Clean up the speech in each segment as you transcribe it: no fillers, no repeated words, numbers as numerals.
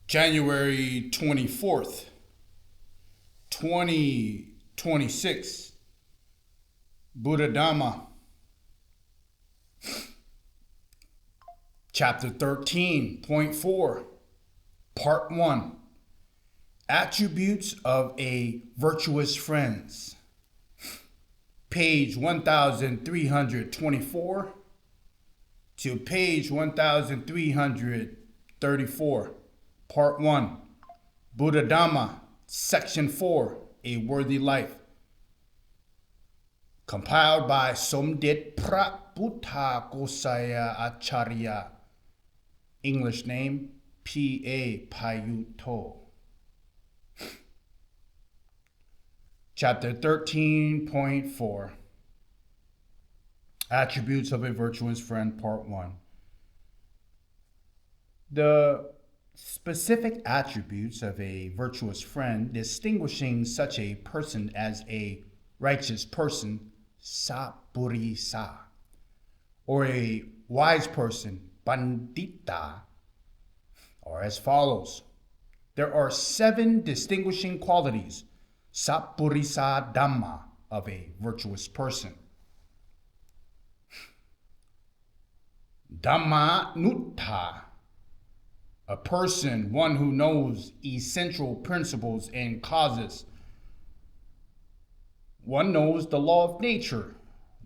January 24th, 2026, Buddha Dhamma, Chapter 13.4, Part 1, Attributes of a Virtuous Friend, page 1324 to page 1334. Part 1, Buddha Dhamma, Section 4, A Worthy Life. Compiled by Somdet Prabuddha Gosaya Acharya. English name, P.A. Payutto. Chapter 13.4, Attributes of a Virtuous Friend, Part 1. The specific attributes of a virtuous friend distinguishing such a person as a righteous person, sapurisa, or a wise person, pandita, are as follows. There are 7 distinguishing qualities, sapurisa dhamma, of a virtuous person. Dhamma nutta, a person, one who knows essential principles and causes. One knows the law of nature.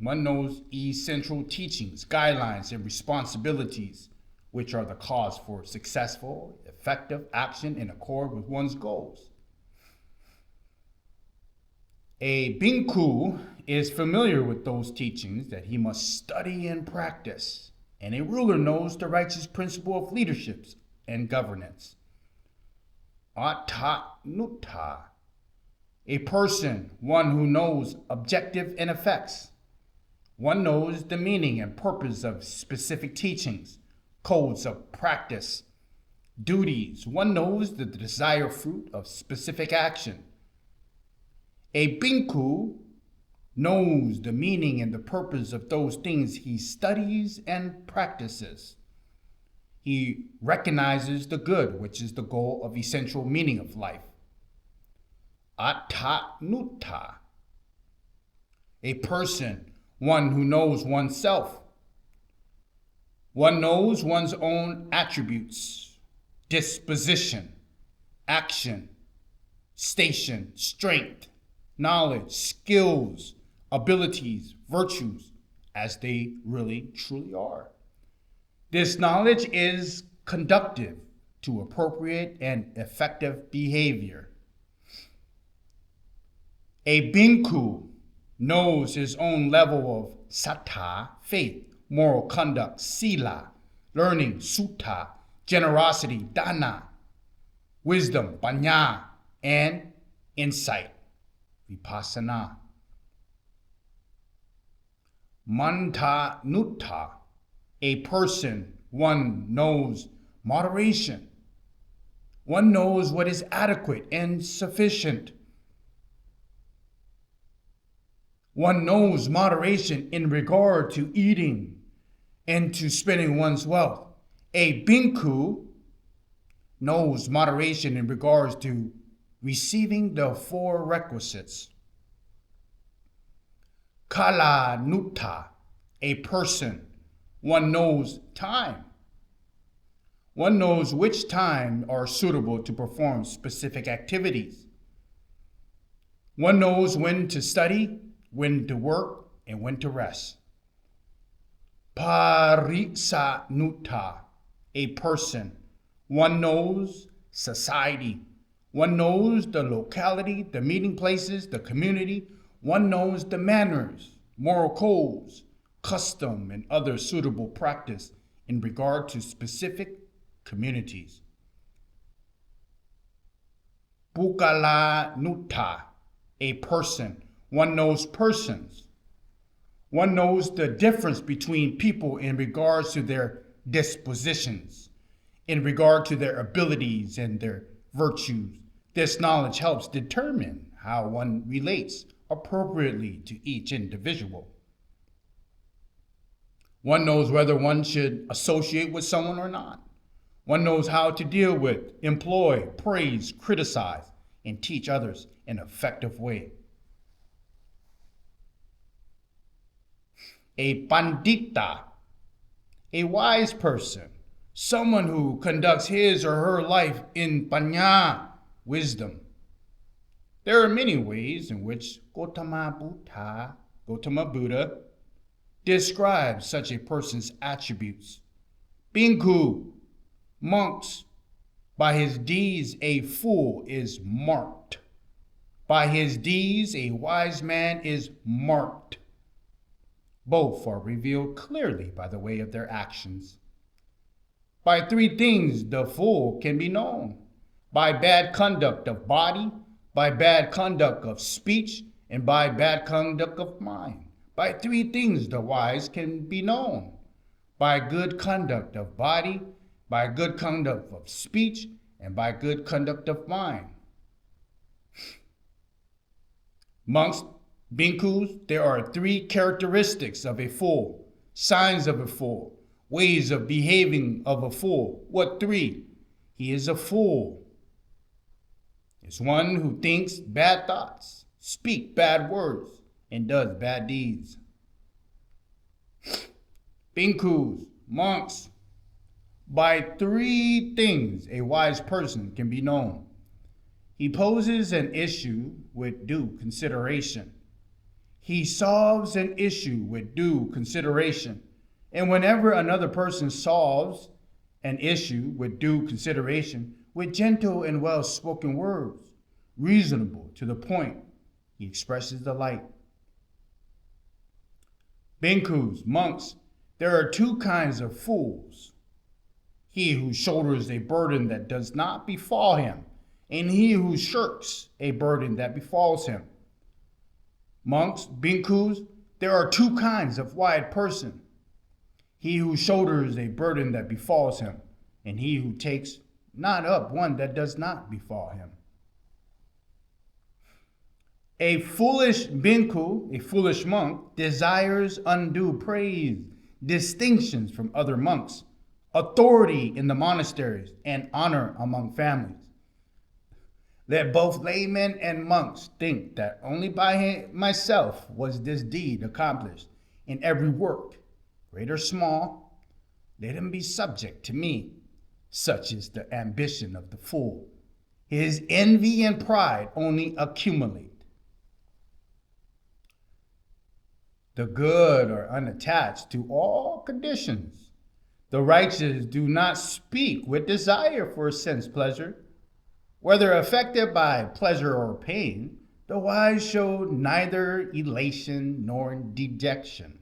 One knows essential teachings, guidelines, and responsibilities, which are the cause for successful, effective action in accord with one's goals. A bhikkhu is familiar with those teachings that he must study and practice, and a ruler knows the righteous principle of leadership and governance. Atta nutta, a person, one who knows objective and effects. One knows the meaning and purpose of specific teachings, codes of practice, duties. One knows the desired fruit of specific action. A bhikkhu knows the meaning and the purpose of those things he studies and practices. He recognizes the good, which is the goal of essential meaning of life. Atta nutta, a person, one who knows oneself. One knows one's own attributes, disposition, action, station, strength, knowledge, skills, abilities, virtues, as they really truly are. This knowledge is conducive to appropriate and effective behavior. A bhikkhu knows his own level of sattha, faith, moral conduct, sila, learning, sutta, generosity, dana, wisdom, panya, and insight, vipassana. Manta nutta, a person, one knows moderation. One knows what is adequate and sufficient. One knows moderation in regard to eating and to spending one's wealth. A bhikkhu knows moderation in regards to receiving the 4 requisites. Kala nutta, a person, one knows time. One knows which time are suitable to perform specific activities. One knows when to study, when to work, and when to rest. Parisa nutta, a person, one knows society. One knows the locality, the meeting places, the community. One knows the manners, moral codes, custom, and other suitable practice in regard to specific communities. Pukala nutta, a person, one knows persons. One knows the difference between people in regards to their dispositions, in regard to their abilities and their virtues. This knowledge helps determine how one relates appropriately to each individual. One knows whether one should associate with someone or not. One knows how to deal with, employ, praise, criticize, and teach others in an effective way. A pandita, a wise person, someone who conducts his or her life in panya, wisdom. There are many ways in which Gautama Buddha, describes such a person's attributes. Bhikkhu, monks, by his deeds a fool is marked. By his deeds a wise man is marked. Both are revealed clearly by the way of their actions. By three things the fool can be known: by bad conduct of body, by bad conduct of speech, and by bad conduct of mind. By three things the wise can be known: by good conduct of body, by good conduct of speech, and by good conduct of mind. Monks, bhikkhus, there are three characteristics of a fool, signs of a fool, ways of behaving of a fool. What three? He is a fool. It's one who thinks bad thoughts, speaks bad words, and does bad deeds. Bhikkhus, monks, by three things a wise person can be known. He poses an issue with due consideration. He solves an issue with due consideration. And whenever another person solves an issue with due consideration, with gentle and well-spoken words, reasonable to the point, he expresses the light. Bhikkhus, monks, there are two kinds of fools: he who shoulders a burden that does not befall him, and he who shirks a burden that befalls him. Monks, bhikkhus, there are two kinds of wise person: he who shoulders a burden that befalls him, and he who takes not up one that does not befall him. A foolish bhikkhu, a foolish monk, desires undue praise, distinctions from other monks, authority in the monasteries, and honor among families. Let both laymen and monks think that only by myself was this deed accomplished. In every work, great or small, let him be subject to me. Such is the ambition of the fool. His envy and pride only accumulate. The good are unattached to all conditions. The righteous do not speak with desire for sense pleasure. Whether affected by pleasure or pain, the wise show neither elation nor dejection.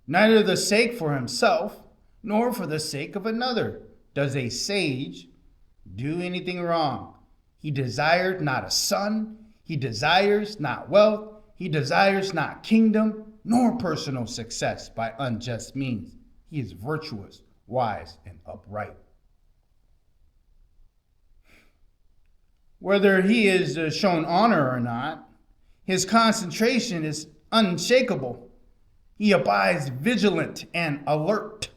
Neither the sake for himself nor for the sake of another does a sage do anything wrong. He desires not a son, he desires not wealth, he desires not kingdom, nor personal success by unjust means. He is virtuous, wise, and upright. Whether he is shown honor or not, his concentration is unshakable. He abides vigilant and alert.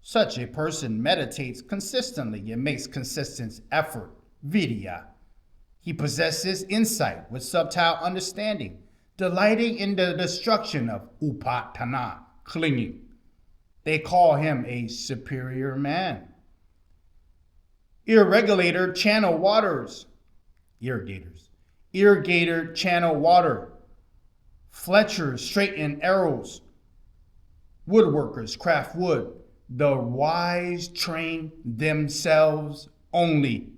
Such a person meditates consistently and makes consistent effort, vidya. He possesses insight with subtle understanding, delighting in the destruction of upatana, clinging. They call him a superior man. Irregator channel waters, irrigator channel water, fletchers straighten arrows, woodworkers craft wood, the wise train themselves only.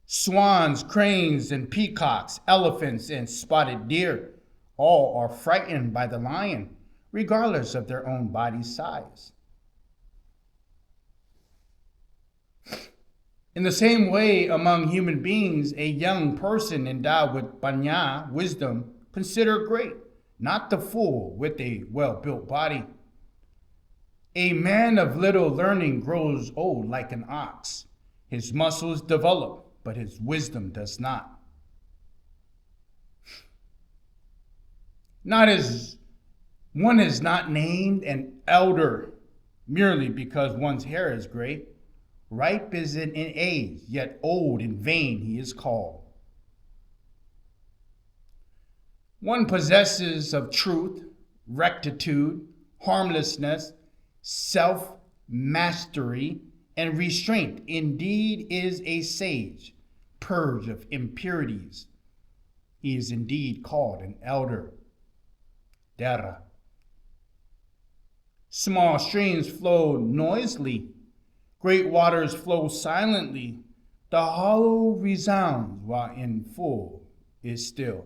Swans, cranes, and peacocks, elephants, and spotted deer, all are frightened by the lion, regardless of their own body size. In the same way, among human beings, a young person endowed with panya, wisdom, considered great, not the fool with a well-built body. A man of little learning grows old like an ox. His muscles develop, but his wisdom does not. Not as one is not named an elder merely because one's hair is gray. Ripe is in age, yet old in vain he is called. One possesses of truth, rectitude, harmlessness, self-mastery, and restraint. Indeed is a sage, purged of impurities. He is indeed called an elder. Dara. Small streams flow noisily. Great waters flow silently. The hollow resounds while in full is still.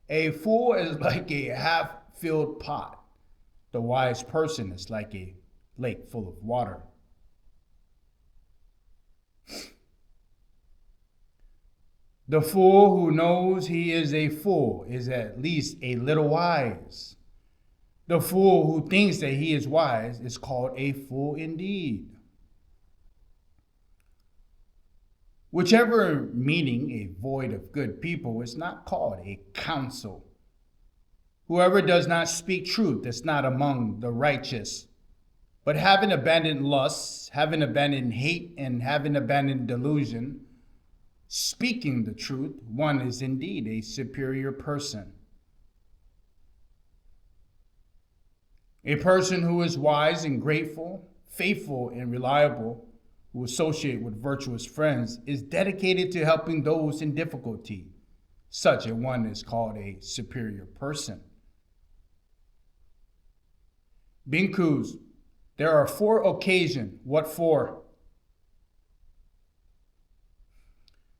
A fool is like a half-filled pot. The wise person is like a lake full of water. The fool who knows he is a fool is at least a little wise. The fool who thinks that he is wise is called a fool indeed. Whichever meeting a void of good people is not called a council. Whoever does not speak truth is not among the righteous. But having abandoned lusts, having abandoned hate, and having abandoned delusion, speaking the truth, one is indeed a superior person. A person who is wise and grateful, faithful and reliable, who associate with virtuous friends, is dedicated to helping those in difficulty. Such a one is called a superior person. Bhikkhus, there are 4 occasions. What for?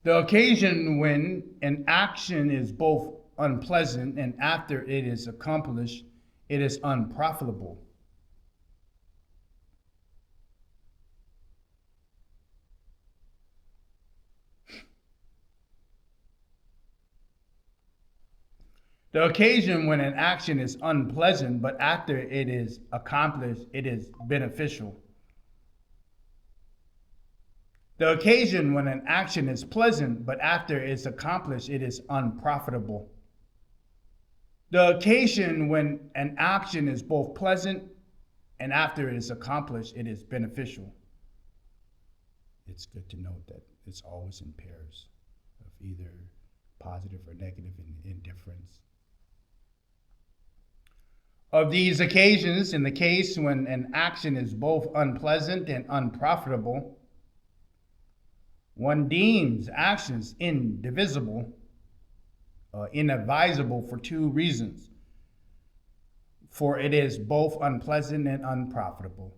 The occasion when an action is both unpleasant and after it is accomplished, it is unprofitable. The occasion when an action is unpleasant, but after it is accomplished, it is beneficial. The occasion when an action is pleasant, but after it's accomplished, it is unprofitable. The occasion when an action is both pleasant and after it is accomplished, it is beneficial. It's good to note that it's always in pairs of either positive or negative indifference. Of these occasions, in the case when an action is both unpleasant and unprofitable, one deems actions inadvisable for 2 reasons. For it is both unpleasant and unprofitable.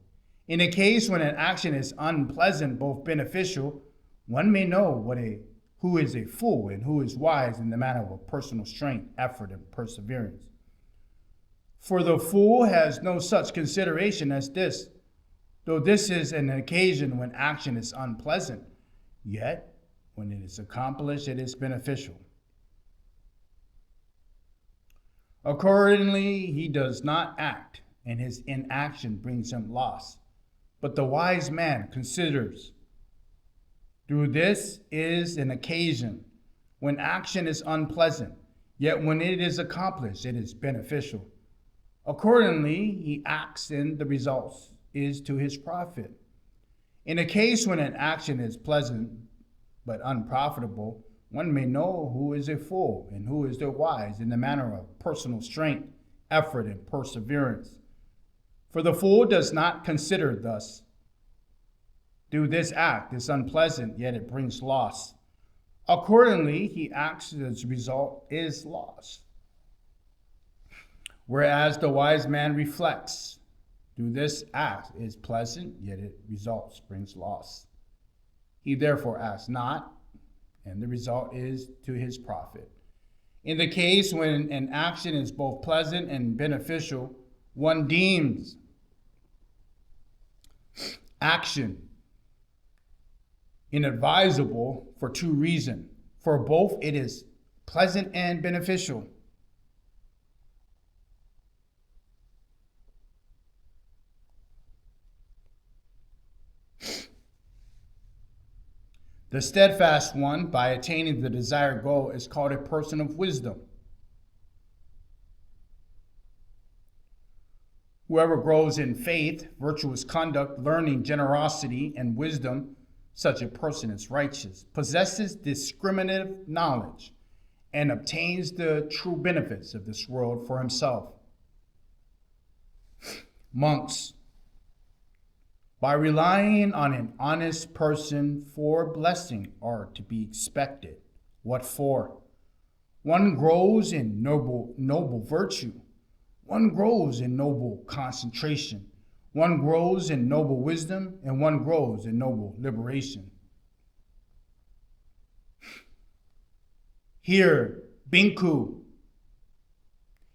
In a case when an action is unpleasant, both beneficial, one may know who is a fool and who is wise in the matter of personal strength, effort, and perseverance. For the fool has no such consideration as this, though this is an occasion when action is unpleasant, yet when it is accomplished, it is beneficial. Accordingly, he does not act, and his inaction brings him loss. But the wise man considers, through this is an occasion when action is unpleasant, yet when it is accomplished, it is beneficial. Accordingly, he acts, and the result is to his profit. In a case when an action is pleasant but unprofitable, one may know who is a fool and who is the wise in the matter of personal strength, effort, and perseverance. For the fool does not consider thus. Do this act is unpleasant, yet it brings loss. Accordingly, he acts, as result is loss. Whereas the wise man reflects, do this act is pleasant, yet it results, brings loss. He therefore acts not, and the result is to his profit. In the case when an action is both pleasant and beneficial, one deems action inadvisable for 2 reasons. For both it is pleasant and beneficial. The steadfast one, by attaining the desired goal, is called a person of wisdom. Whoever grows in faith, virtuous conduct, learning, generosity, and wisdom, such a person is righteous, possesses discriminative knowledge, and obtains the true benefits of this world for himself. Monks, by relying on an honest person for blessing, are to be expected. What for? One grows in noble virtue. One grows in noble concentration. One grows in noble wisdom, and one grows in noble liberation. Here, Binku,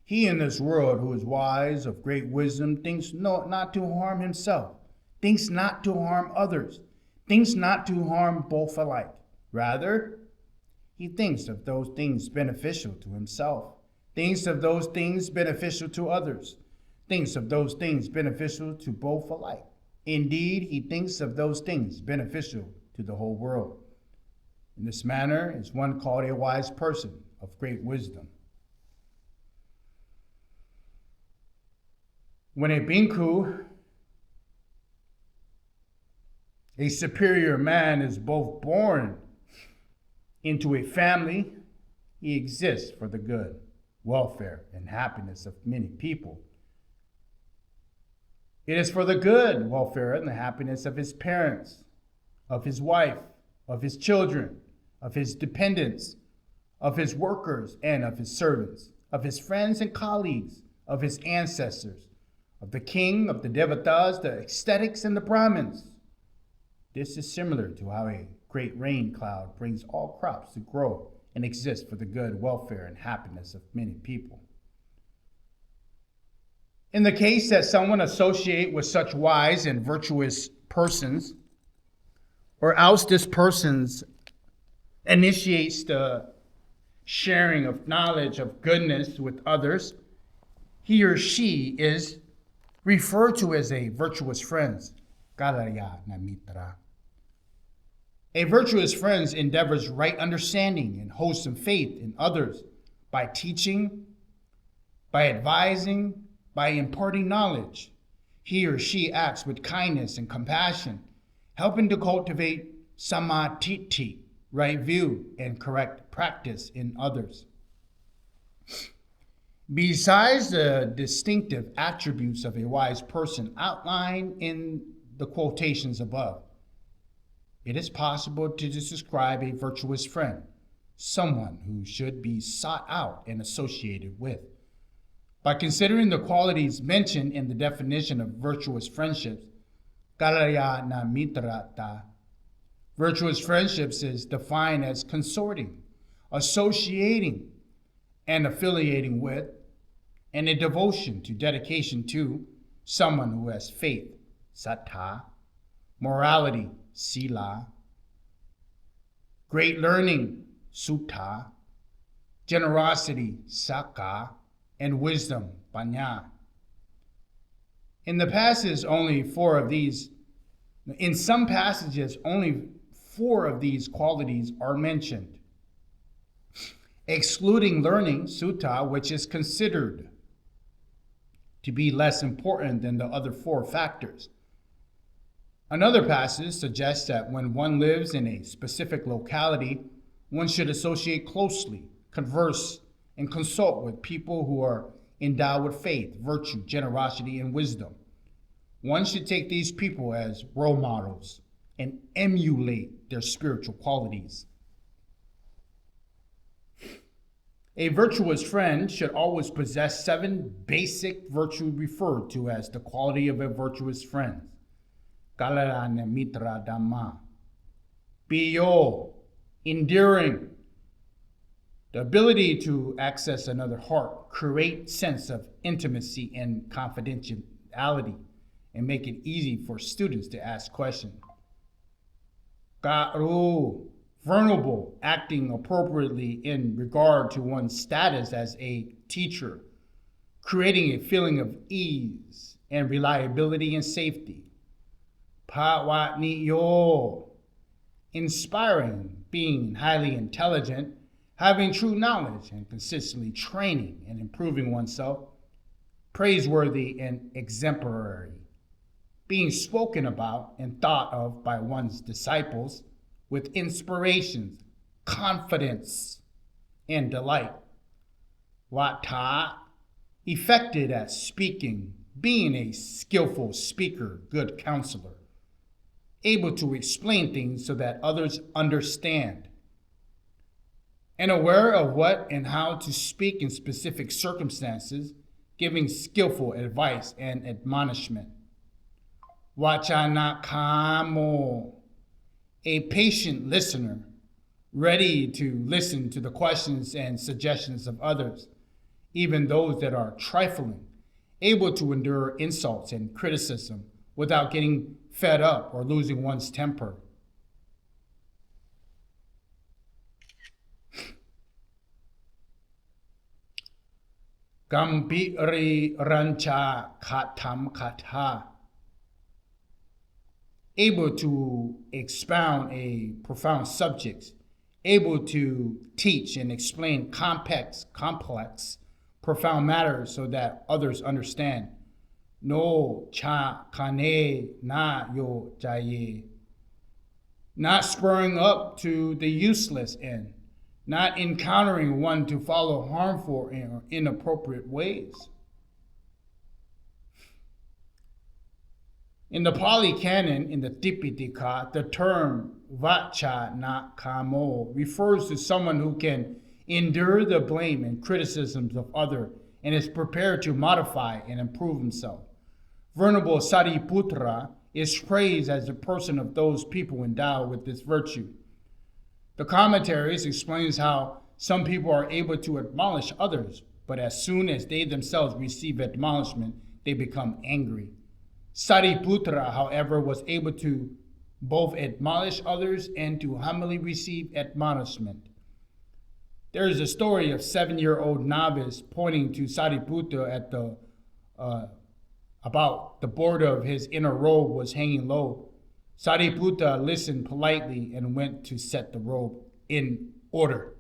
he in this world who is wise, of great wisdom, thinks not to harm himself, thinks not to harm others, thinks not to harm both alike. Rather, he thinks of those things beneficial to himself, thinks of those things beneficial to others, thinks of those things beneficial to both alike. Indeed, he thinks of those things beneficial to the whole world. In this manner is one called a wise person of great wisdom. When a bhikkhu, a superior man, is both born into a family, he exists for the good, welfare, and happiness of many people. It is for the good, welfare, and the happiness of his parents, of his wife, of his children, of his dependents, of his workers, and of his servants, of his friends and colleagues, of his ancestors, of the king, of the devatas, the ascetics, and the Brahmins. This is similar to how a great rain cloud brings all crops to grow and exist for the good, welfare, and happiness of many people. In the case that someone associate with such wise and virtuous persons, or else this person initiates the sharing of knowledge of goodness with others, he or she is referred to as a virtuous friend. A virtuous friend endeavors right understanding and wholesome faith in others by teaching, by advising, by imparting knowledge. He or she acts with kindness and compassion, helping to cultivate samadhi, right view, and correct practice in others. Besides the distinctive attributes of a wise person outlined in the quotations above, it is possible to describe a virtuous friend, someone who should be sought out and associated with. By considering the qualities mentioned in the definition of virtuous friendships, kalyana mitrata, virtuous friendships is defined as consorting, associating, and affiliating with, and a devotion to dedication to someone who has faith, sattha, morality, sila, great learning, sutta, generosity, sakka, and wisdom, panya. In some passages, only 4 of these qualities are mentioned, excluding learning, sutta, which is considered to be less important than the other 4 factors. Another passage suggests that when one lives in a specific locality, one should associate closely, converse, and consult with people who are endowed with faith, virtue, generosity, and wisdom. One should take these people as role models and emulate their spiritual qualities. A virtuous friend should always possess 7 basic virtues referred to as the quality of a virtuous friend. Kalyana mitra dhamma. Piyo, endearing, the ability to access another heart, create sense of intimacy and confidentiality, and make it easy for students to ask questions. Karu, vulnerable, acting appropriately in regard to one's status as a teacher, creating a feeling of ease and reliability and safety. Pawatniyo, inspiring, being highly intelligent, having true knowledge and consistently training and improving oneself. praiseworthy and exemplary, being spoken about and thought of by one's disciples with inspirations, confidence, and delight. Wata, effected at speaking, being a skillful speaker, good counselor, able to explain things so that others understand, and aware of what and how to speak in specific circumstances, giving skillful advice and admonishment. Wachanakamo, a patient listener, ready to listen to the questions and suggestions of others, even those that are trifling, able to endure insults and criticism without getting fed up or losing one's temper. Gambiri rancha katam kata, able to expound a profound subject, able to teach and explain complex, profound matters so that others understand. No cha kane na yo jaye, not spurring up to the useless end, not encountering one to follow harmful or inappropriate ways. In the Pali Canon, in the Tipitaka, the term vacha na kamo refers to someone who can endure the blame and criticisms of others and is prepared to modify and improve himself. Venerable Sariputra is praised as a person of those people endowed with this virtue. The commentaries explains how some people are able to admonish others, but as soon as they themselves receive admonishment, they become angry. Sariputra, however, was able to both admonish others and to humbly receive admonishment. There is a story of 7-year-old novice pointing to Sariputra at about the border of his inner robe was hanging low. Sariputra listened politely and went to set the robe in order.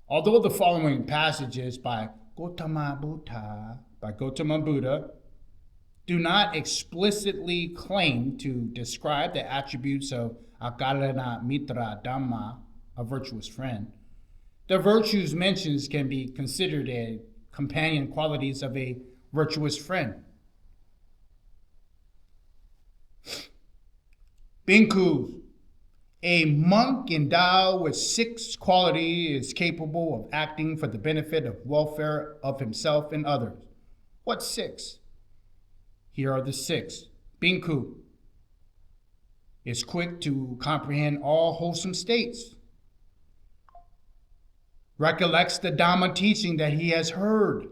Although the following passages by Gautama Buddha do not explicitly claim to describe the attributes of Akalana Mitra Dhamma, a virtuous friend, the virtues mentioned can be considered as companion qualities of a virtuous friend. Bhikkhus, a monk endowed with 6 qualities is capable of acting for the benefit of welfare of himself and others. What 6? Here are the 6. Bhikkhu is quick to comprehend all wholesome states, recollects the Dhamma teaching that he has heard,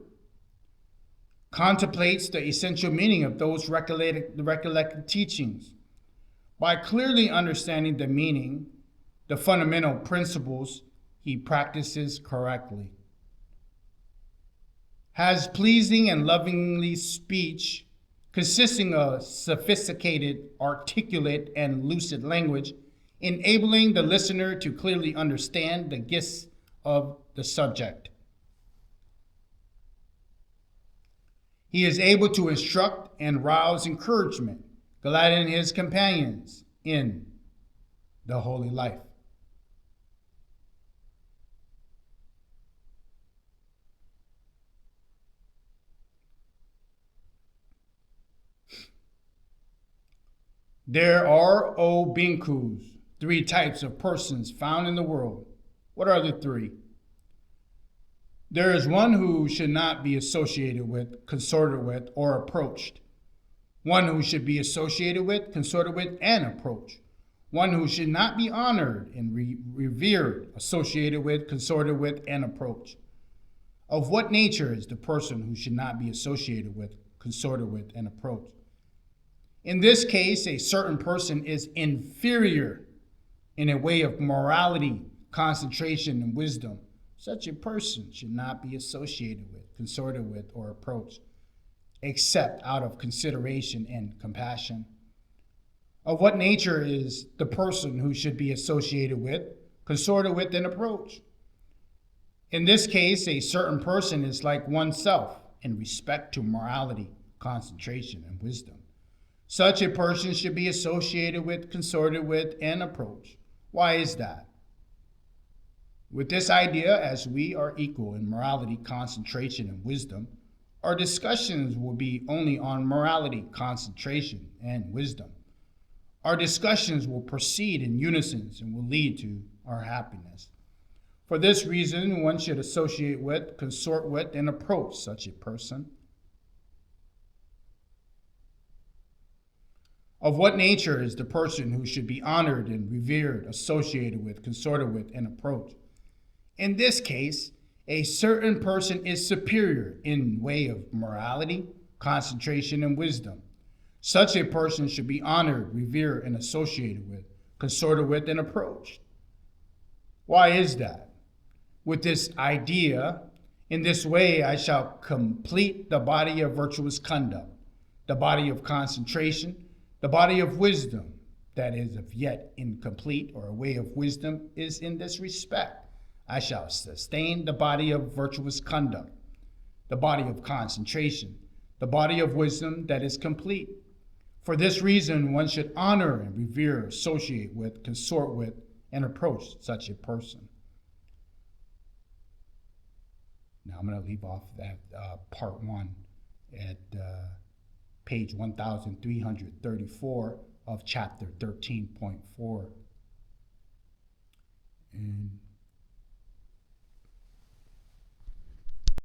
contemplates the essential meaning of those recollected teachings. By clearly understanding the meaning, the fundamental principles, he practices correctly. Has pleasing and lovingly speech, consisting of sophisticated, articulate, and lucid language, enabling the listener to clearly understand the gist of the subject. He is able to instruct and rouse encouragement, gladden his companions in the holy life. There are, O bhikkhus, 3 types of persons found in the world. What are the 3? There is one who should not be associated with, consorted with, or approached. One who should be associated with, consorted with, and approached. One who should not be honored and revered, associated with, consorted with, and approached. Of what nature is the person who should not be associated with, consorted with, and approached? In this case, a certain person is inferior in a way of morality, concentration, and wisdom. Such a person should not be associated with, consorted with, or approached, except out of consideration and compassion. Of what nature is the person who should be associated with, consorted with, and approached? In this case, a certain person is like oneself in respect to morality, concentration, and wisdom. Such a person should be associated with, consorted with, and approached. Why is that? With this idea, as we are equal in morality, concentration, and wisdom, our discussions will be only on morality, concentration, and wisdom. Our discussions will proceed in unison and will lead to our happiness. For this reason, one should associate with, consort with, and approach such a person. Of what nature is the person who should be honored and revered, associated with, consorted with, and approached? In this case, a certain person is superior in way of morality, concentration, and wisdom. Such a person should be honored, revered, and associated with, consorted with, and approached. Why is that? With this idea, in this way I shall complete the body of virtuous conduct, the body of concentration, the body of wisdom that is of yet incomplete, or a way of wisdom is in this respect. I shall sustain the body of virtuous conduct, the body of concentration, the body of wisdom that is complete. For this reason, one should honor and revere, associate with, consort with, and approach such a person. Now I'm going to leave off that part 1 at page 1334 of chapter 13.4. And